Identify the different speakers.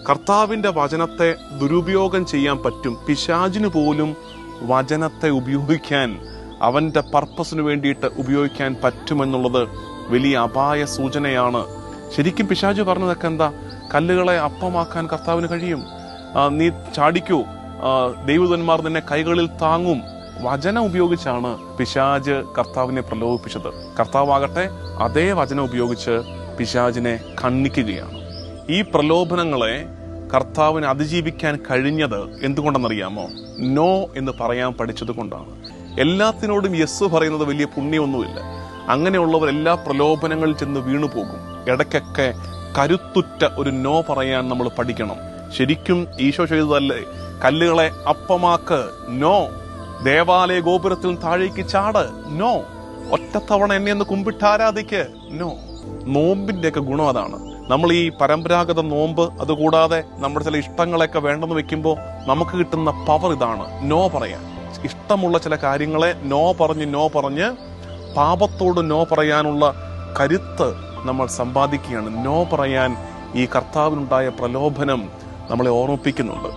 Speaker 1: കർത്താവിന്റെ വചനത്തെ ദുരുപയോഗം ചെയ്യാൻ പറ്റും. പിശാചിന് പോലും വചനത്തെ ഉപയോഗിക്കാൻ, അവന്റെ പർപ്പസിന് വേണ്ടിയിട്ട് ഉപയോഗിക്കാൻ പറ്റുമെന്നുള്ളത് വലിയ അപായ സൂചനയാണ്. ശരിക്കും പിശാച് പറഞ്ഞതൊക്കെ എന്താ? കല്ലുകളെ അപ്പമാക്കാൻ കർത്താവിന് കഴിയും. നീ ചാടിക്കൂ, ദൈവദൂതന്മാർ നിന്നെ കൈകളിൽ താങ്ങും. വചനം ഉപയോഗിച്ചാണ് പിശാച് കർത്താവിനെ പ്രലോഭിപ്പിച്ചത്. കർത്താവാകട്ടെ അതേ വചനം ഉപയോഗിച്ച് പിശാചിനെ ഖണ്ഡിക്കുകയാണ്. ഈ പ്രലോഭനങ്ങളെ കർത്താവിന് അതിജീവിക്കാൻ കഴിഞ്ഞത് എന്തുകൊണ്ടെന്നറിയാമോ? നോ എന്ന് പറയാൻ പഠിച്ചത് കൊണ്ടാണ്. എല്ലാത്തിനോടും യെസ് പറയുന്നത് വലിയ പുണ്യമൊന്നുമില്ല. അങ്ങനെയുള്ളവർ എല്ലാ പ്രലോഭനങ്ങളിൽ ചെന്ന് വീണുപോകും. ഇടയ്ക്കൊക്കെ കരുത്തുറ്റ ഒരു നോ പറയാൻ നമ്മൾ പഠിക്കണം. ശരിക്കും ഈശോ ചെയ്തതല്ലേ? കല്ലുകളെ അപ്പമാക്ക്, നോ. ദേവാലയ ഗോപുരത്തിൽ താഴേക്ക് ചാട്, നോ. ഒറ്റത്തവണ എന്നെ ഒന്ന് കുമ്പിട്ടാരാധിക്ക്, നോ. നോമ്പിന്റെയൊക്കെ ഗുണം അതാണ്. നമ്മൾ ഈ പരമ്പരാഗത നോമ്പ്, അതുകൂടാതെ നമ്മുടെ ചില ഇഷ്ടങ്ങളെയൊക്കെ വേണ്ടെന്ന് വെക്കുമ്പോൾ നമുക്ക് കിട്ടുന്ന പവർ ഇതാണ്, നോ പറയാൻ. ഇഷ്ടമുള്ള ചില കാര്യങ്ങളെ നോ പറഞ്ഞ് പാപത്തോട് നോ പറയാനുള്ള കരുത്ത് നമ്മൾ സമ്പാദിക്കുകയാണ്. നോ പറയാൻ ഈ കർത്താവിനുണ്ടായ പ്രലോഭനം നമ്മളെ ഓർമ്മിപ്പിക്കുന്നുണ്ട്.